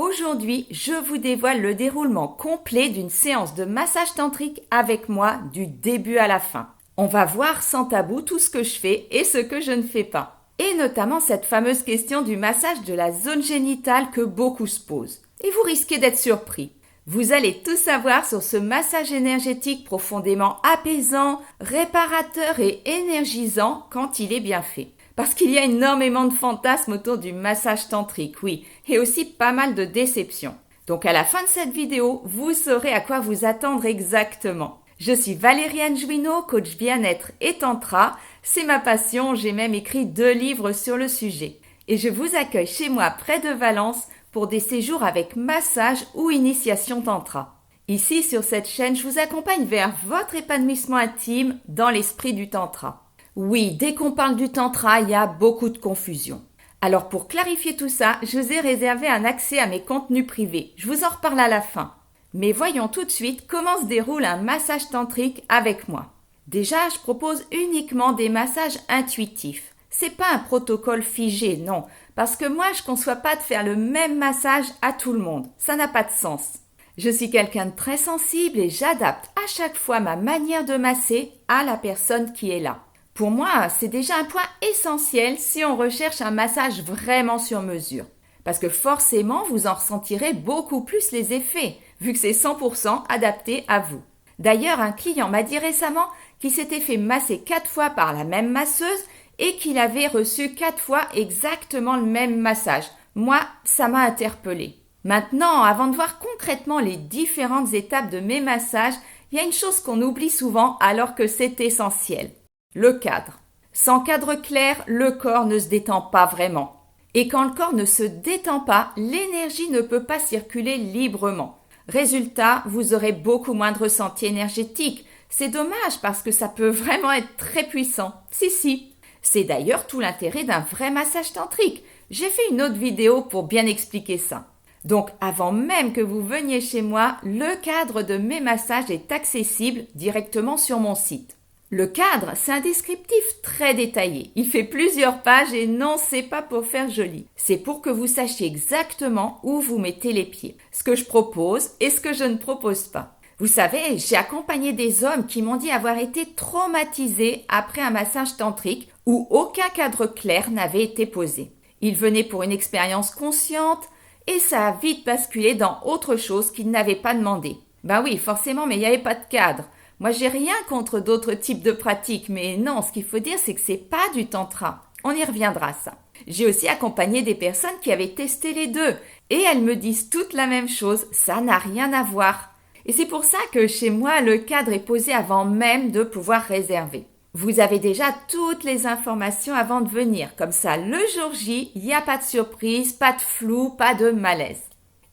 Aujourd'hui, je vous dévoile le déroulement complet d'une séance de massage tantrique avec moi du début à la fin. On va voir sans tabou tout ce que je fais et ce que je ne fais pas. Et notamment cette fameuse question du massage de la zone génitale que beaucoup se posent. Et vous risquez d'être surpris. Vous allez tout savoir sur ce massage énergétique profondément apaisant, réparateur et énergisant quand il est bien fait. Parce qu'il y a énormément de fantasmes autour du massage tantrique, oui, et aussi pas mal de déceptions. Donc à la fin de cette vidéo, vous saurez à quoi vous attendre exactement. Je suis Valériane Jouineau, coach bien-être et tantra. C'est ma passion, j'ai même écrit 2 livres sur le sujet. Et je vous accueille chez moi près de Valence pour des séjours avec massage ou initiation tantra. Ici, sur cette chaîne, je vous accompagne vers votre épanouissement intime dans l'esprit du tantra. Oui, dès qu'on parle du tantra, il y a beaucoup de confusion. Alors pour clarifier tout ça, je vous ai réservé un accès à mes contenus privés. Je vous en reparle à la fin. Mais voyons tout de suite comment se déroule un massage tantrique avec moi. Déjà, je propose uniquement des massages intuitifs. C'est pas un protocole figé, non, parce que moi je conçois pas de faire le même massage à tout le monde. Ça n'a pas de sens. Je suis quelqu'un de très sensible et j'adapte à chaque fois ma manière de masser à la personne qui est là. Pour moi, c'est déjà un point essentiel si on recherche un massage vraiment sur mesure. Parce que forcément, vous en ressentirez beaucoup plus les effets, vu que c'est 100% adapté à vous. D'ailleurs, un client m'a dit récemment qu'il s'était fait masser 4 fois par la même masseuse et qu'il avait reçu 4 fois exactement le même massage. Moi, ça m'a interpellée. Maintenant, avant de voir concrètement les différentes étapes de mes massages, il y a une chose qu'on oublie souvent alors que c'est essentiel. Le cadre. Sans cadre clair, le corps ne se détend pas vraiment. Et quand le corps ne se détend pas, l'énergie ne peut pas circuler librement. Résultat, vous aurez beaucoup moins de ressenti énergétique. C'est dommage parce que ça peut vraiment être très puissant. Si. C'est d'ailleurs tout l'intérêt d'un vrai massage tantrique. J'ai fait une autre vidéo pour bien expliquer ça. Donc avant même que vous veniez chez moi, le cadre de mes massages est accessible directement sur mon site. Le cadre, c'est un descriptif très détaillé. Il fait plusieurs pages et non, c'est pas pour faire joli. C'est pour que vous sachiez exactement où vous mettez les pieds, ce que je propose et ce que je ne propose pas. Vous savez, j'ai accompagné des hommes qui m'ont dit avoir été traumatisés après un massage tantrique où aucun cadre clair n'avait été posé. Ils venaient pour une expérience consciente et ça a vite basculé dans autre chose qu'ils n'avaient pas demandé. Ben oui, forcément, mais il n'y avait pas de cadre. Moi, j'ai rien contre d'autres types de pratiques, mais non, ce qu'il faut dire, c'est que c'est pas du tantra. On y reviendra, ça. J'ai aussi accompagné des personnes qui avaient testé les deux, et elles me disent toutes la même chose, ça n'a rien à voir. Et c'est pour ça que chez moi, le cadre est posé avant même de pouvoir réserver. Vous avez déjà toutes les informations avant de venir, comme ça, le jour J, il n'y a pas de surprise, pas de flou, pas de malaise.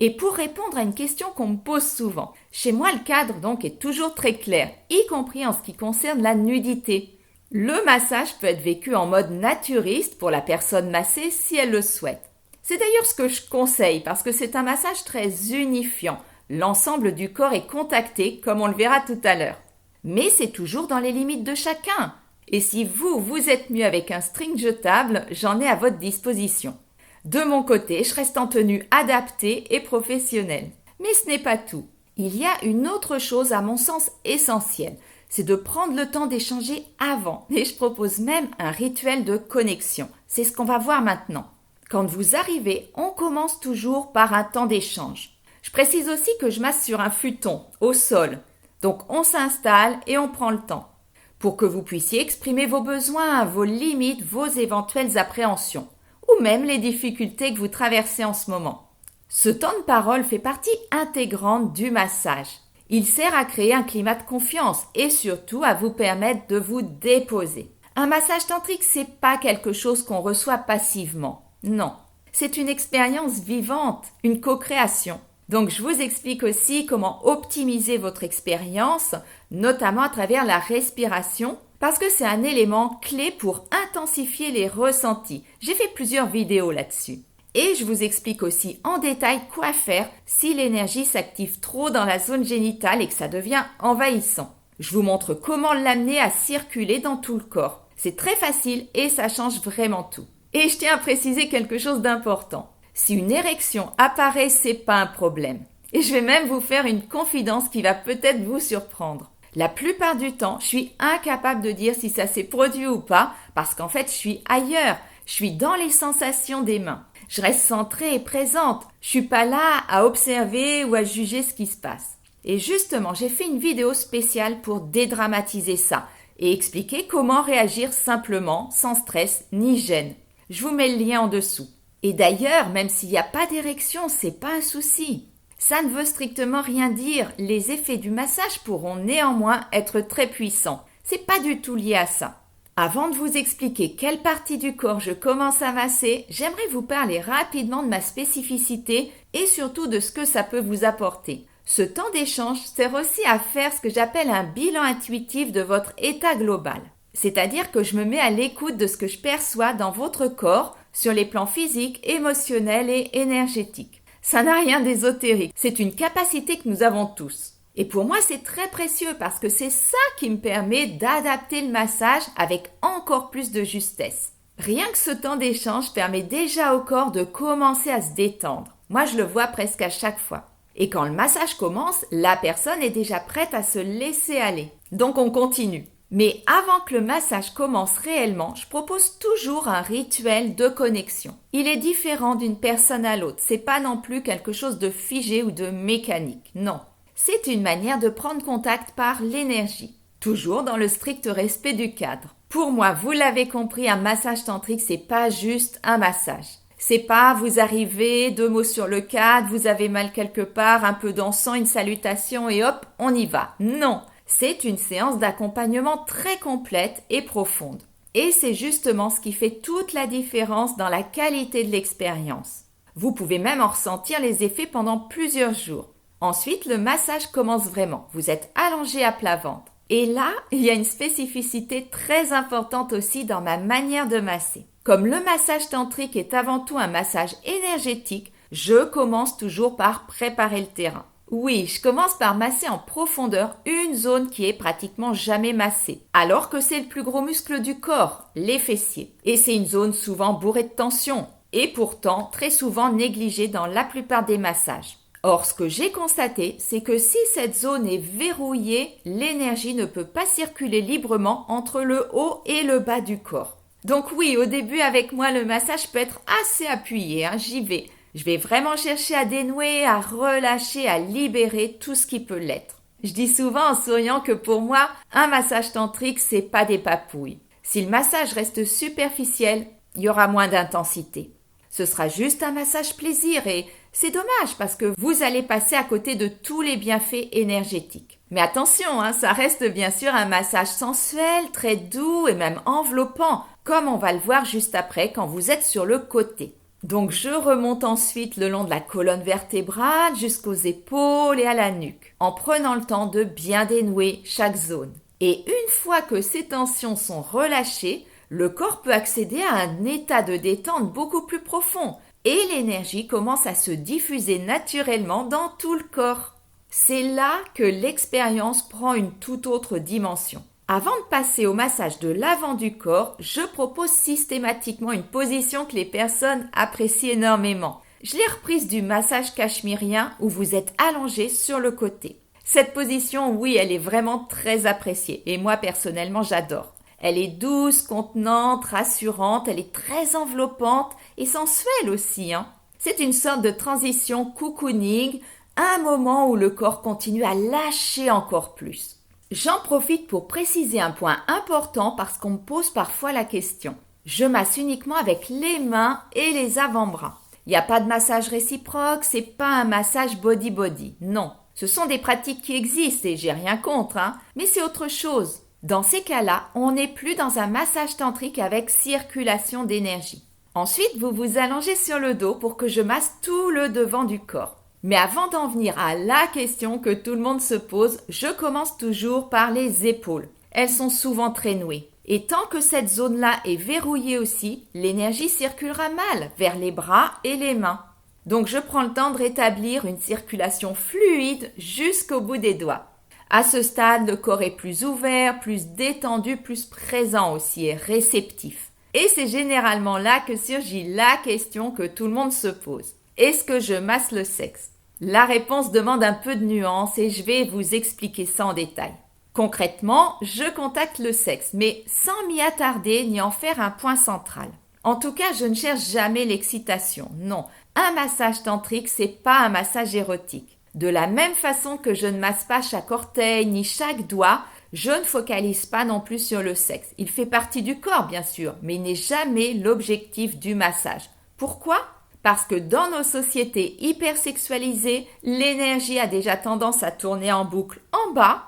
Et pour répondre à une question qu'on me pose souvent, chez moi le cadre donc est toujours très clair, y compris en ce qui concerne la nudité. Le massage peut être vécu en mode naturiste pour la personne massée si elle le souhaite. C'est d'ailleurs ce que je conseille parce que c'est un massage très unifiant. L'ensemble du corps est contacté comme on le verra tout à l'heure. Mais c'est toujours dans les limites de chacun. Et si vous êtes mieux avec un string jetable, j'en ai à votre disposition. De mon côté, je reste en tenue adaptée et professionnelle. Mais ce n'est pas tout. Il y a une autre chose à mon sens essentielle, c'est de prendre le temps d'échanger avant. Et je propose même un rituel de connexion. C'est ce qu'on va voir maintenant. Quand vous arrivez, on commence toujours par un temps d'échange. Je précise aussi que je masse sur un futon, au sol. Donc on s'installe et on prend le temps. Pour que vous puissiez exprimer vos besoins, vos limites, vos éventuelles appréhensions. Ou même les difficultés que vous traversez en ce moment. Ce temps de parole fait partie intégrante du massage. Il sert à créer un climat de confiance et surtout à vous permettre de vous déposer. Un massage tantrique, c'est pas quelque chose qu'on reçoit passivement. Non, c'est une expérience vivante, une co-création. Donc je vous explique aussi comment optimiser votre expérience, notamment à travers la respiration, parce que c'est un élément clé pour intensifier les ressentis. J'ai fait plusieurs vidéos là-dessus. Et je vous explique aussi en détail quoi faire si l'énergie s'active trop dans la zone génitale et que ça devient envahissant. Je vous montre comment l'amener à circuler dans tout le corps. C'est très facile et ça change vraiment tout. Et je tiens à préciser quelque chose d'important. Si une érection apparaît, c'est pas un problème. Et je vais même vous faire une confidence qui va peut-être vous surprendre. La plupart du temps, je suis incapable de dire si ça s'est produit ou pas parce qu'en fait, je suis ailleurs. Je suis dans les sensations des mains. Je reste centrée et présente. Je suis pas là à observer ou à juger ce qui se passe. Et justement, j'ai fait une vidéo spéciale pour dédramatiser ça et expliquer comment réagir simplement, sans stress ni gêne. Je vous mets le lien en dessous. Et d'ailleurs, même s'il n'y a pas d'érection, c'est pas un souci. Ça ne veut strictement rien dire. Les effets du massage pourront néanmoins être très puissants. C'est pas du tout lié à ça. Avant de vous expliquer quelle partie du corps je commence à masser, j'aimerais vous parler rapidement de ma spécificité et surtout de ce que ça peut vous apporter. Ce temps d'échange sert aussi à faire ce que j'appelle un bilan intuitif de votre état global. C'est-à-dire que je me mets à l'écoute de ce que je perçois dans votre corps sur les plans physiques, émotionnels et énergétiques. Ça n'a rien d'ésotérique, c'est une capacité que nous avons tous. Et pour moi, c'est très précieux parce que c'est ça qui me permet d'adapter le massage avec encore plus de justesse. Rien que ce temps d'échange permet déjà au corps de commencer à se détendre. Moi, je le vois presque à chaque fois. Et quand le massage commence, la personne est déjà prête à se laisser aller. Donc on continue. Mais avant que le massage commence réellement, je propose toujours un rituel de connexion. Il est différent d'une personne à l'autre. C'est pas non plus quelque chose de figé ou de mécanique. Non. C'est une manière de prendre contact par l'énergie. Toujours dans le strict respect du cadre. Pour moi, vous l'avez compris, un massage tantrique, c'est pas juste un massage. C'est pas vous arrivez, 2 mots sur le cadre, vous avez mal quelque part, un peu d'encens, une salutation et hop, on y va. Non, c'est une séance d'accompagnement très complète et profonde. Et c'est justement ce qui fait toute la différence dans la qualité de l'expérience. Vous pouvez même en ressentir les effets pendant plusieurs jours. Ensuite, le massage commence vraiment. Vous êtes allongé à plat ventre. Et là, il y a une spécificité très importante aussi dans ma manière de masser. Comme le massage tantrique est avant tout un massage énergétique, je commence toujours par préparer le terrain. Oui, je commence par masser en profondeur une zone qui est pratiquement jamais massée, alors que c'est le plus gros muscle du corps, les fessiers. Et c'est une zone souvent bourrée de tension, et pourtant très souvent négligée dans la plupart des massages. Or, ce que j'ai constaté, c'est que si cette zone est verrouillée, l'énergie ne peut pas circuler librement entre le haut et le bas du corps. Donc oui, au début avec moi, le massage peut être assez appuyé, j'y vais. Je vais vraiment chercher à dénouer, à relâcher, à libérer tout ce qui peut l'être. Je dis souvent en souriant que pour moi, un massage tantrique, c'est pas des papouilles. Si le massage reste superficiel, il y aura moins d'intensité. Ce sera juste un massage plaisir et c'est dommage parce que vous allez passer à côté de tous les bienfaits énergétiques. Mais attention, ça reste bien sûr un massage sensuel, très doux et même enveloppant, comme on va le voir juste après quand vous êtes sur le côté. Donc je remonte ensuite le long de la colonne vertébrale jusqu'aux épaules et à la nuque, en prenant le temps de bien dénouer chaque zone. Et une fois que ces tensions sont relâchées, le corps peut accéder à un état de détente beaucoup plus profond et l'énergie commence à se diffuser naturellement dans tout le corps. C'est là que l'expérience prend une toute autre dimension. Avant de passer au massage de l'avant du corps, je propose systématiquement une position que les personnes apprécient énormément. Je l'ai reprise du massage cachemirien où vous êtes allongé sur le côté. Cette position, oui, elle est vraiment très appréciée et moi personnellement j'adore. Elle est douce, contenante, rassurante, elle est très enveloppante et sensuelle aussi. C'est une sorte de transition cocooning, un moment où le corps continue à lâcher encore plus. J'en profite pour préciser un point important parce qu'on me pose parfois la question. Je masse uniquement avec les mains et les avant-bras. Il n'y a pas de massage réciproque, c'est pas un massage body-body, non. Ce sont des pratiques qui existent et j'ai rien contre, mais c'est autre chose. Dans ces cas-là, on n'est plus dans un massage tantrique avec circulation d'énergie. Ensuite, vous vous allongez sur le dos pour que je masse tout le devant du corps. Mais avant d'en venir à la question que tout le monde se pose, je commence toujours par les épaules. Elles sont souvent très nouées. Et tant que cette zone-là est verrouillée aussi, l'énergie circulera mal vers les bras et les mains. Donc je prends le temps de rétablir une circulation fluide jusqu'au bout des doigts. À ce stade, le corps est plus ouvert, plus détendu, plus présent aussi et réceptif. Et c'est généralement là que surgit la question que tout le monde se pose. Est-ce que je masse le sexe? La réponse demande un peu de nuance et je vais vous expliquer ça en détail. Concrètement, je contacte le sexe, mais sans m'y attarder ni en faire un point central. En tout cas, je ne cherche jamais l'excitation. Non, un massage tantrique, c'est pas un massage érotique. De la même façon que je ne masse pas chaque orteil ni chaque doigt, je ne focalise pas non plus sur le sexe. Il fait partie du corps, bien sûr, mais il n'est jamais l'objectif du massage. Pourquoi? Parce que dans nos sociétés hypersexualisées, l'énergie a déjà tendance à tourner en boucle en bas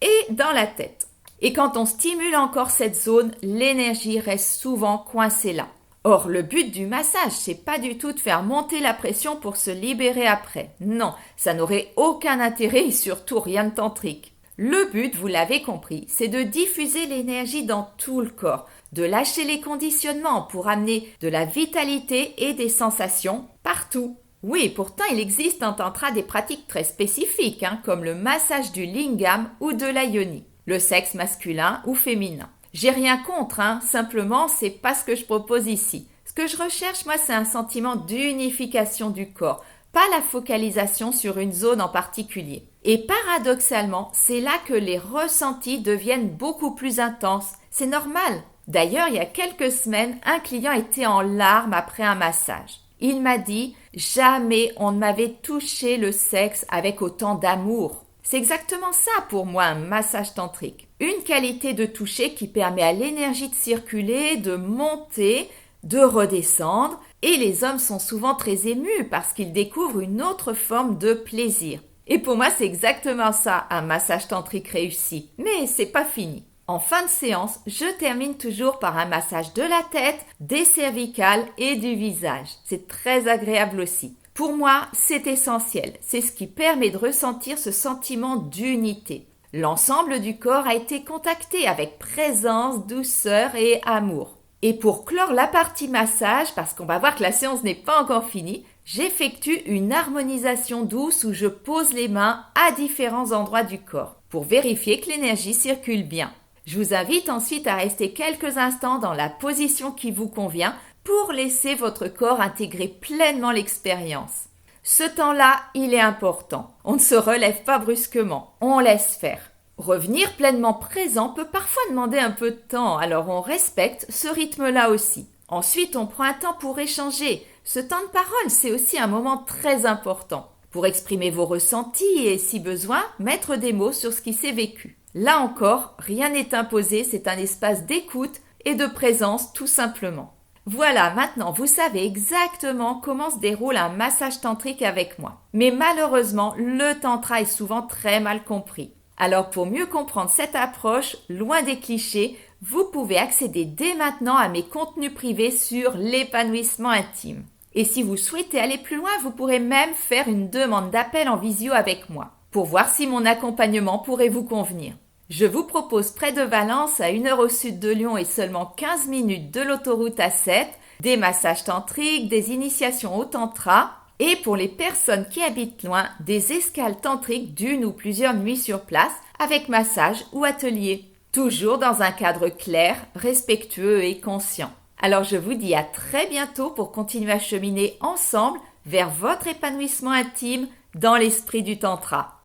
et dans la tête. Et quand on stimule encore cette zone, l'énergie reste souvent coincée là. Or, le but du massage, c'est pas du tout de faire monter la pression pour se libérer après. Non, ça n'aurait aucun intérêt et surtout rien de tantrique. Le but, vous l'avez compris, c'est de diffuser l'énergie dans tout le corps, de lâcher les conditionnements pour amener de la vitalité et des sensations partout. Oui, pourtant il existe en tantra des pratiques très spécifiques, comme le massage du lingam ou de la yoni, le sexe masculin ou féminin. J'ai rien contre, simplement c'est pas ce que je propose ici. Ce que je recherche, moi, c'est un sentiment d'unification du corps, pas la focalisation sur une zone en particulier. Et paradoxalement, c'est là que les ressentis deviennent beaucoup plus intenses. C'est normal. D'ailleurs, il y a quelques semaines, un client était en larmes après un massage. Il m'a dit « Jamais on ne m'avait touché le sexe avec autant d'amour ». C'est exactement ça pour moi un massage tantrique. Une qualité de toucher qui permet à l'énergie de circuler, de monter, de redescendre. Et les hommes sont souvent très émus parce qu'ils découvrent une autre forme de plaisir. Et pour moi, c'est exactement ça, un massage tantrique réussi. Mais c'est pas fini. En fin de séance, je termine toujours par un massage de la tête, des cervicales et du visage. C'est très agréable aussi. Pour moi, c'est essentiel. C'est ce qui permet de ressentir ce sentiment d'unité. L'ensemble du corps a été contacté avec présence, douceur et amour. Et pour clore la partie massage, parce qu'on va voir que la séance n'est pas encore finie, j'effectue une harmonisation douce où je pose les mains à différents endroits du corps pour vérifier que l'énergie circule bien. Je vous invite ensuite à rester quelques instants dans la position qui vous convient pour laisser votre corps intégrer pleinement l'expérience. Ce temps-là, il est important. On ne se relève pas brusquement, on laisse faire. Revenir pleinement présent peut parfois demander un peu de temps, alors on respecte ce rythme-là aussi. Ensuite, on prend un temps pour échanger. Ce temps de parole, c'est aussi un moment très important pour exprimer vos ressentis et, si besoin, mettre des mots sur ce qui s'est vécu. Là encore, rien n'est imposé, c'est un espace d'écoute et de présence tout simplement. Voilà, maintenant vous savez exactement comment se déroule un massage tantrique avec moi. Mais malheureusement, le tantra est souvent très mal compris. Alors pour mieux comprendre cette approche, loin des clichés, vous pouvez accéder dès maintenant à mes contenus privés sur l'épanouissement intime. Et si vous souhaitez aller plus loin, vous pourrez même faire une demande d'appel en visio avec moi, pour voir si mon accompagnement pourrait vous convenir. Je vous propose près de Valence, à 1 heure au sud de Lyon et seulement 15 minutes de l'autoroute A7, des massages tantriques, des initiations au tantra, et pour les personnes qui habitent loin, des escales tantriques d'1 ou plusieurs nuits sur place avec massage ou atelier. Toujours dans un cadre clair, respectueux et conscient. Alors je vous dis à très bientôt pour continuer à cheminer ensemble vers votre épanouissement intime dans l'esprit du tantra.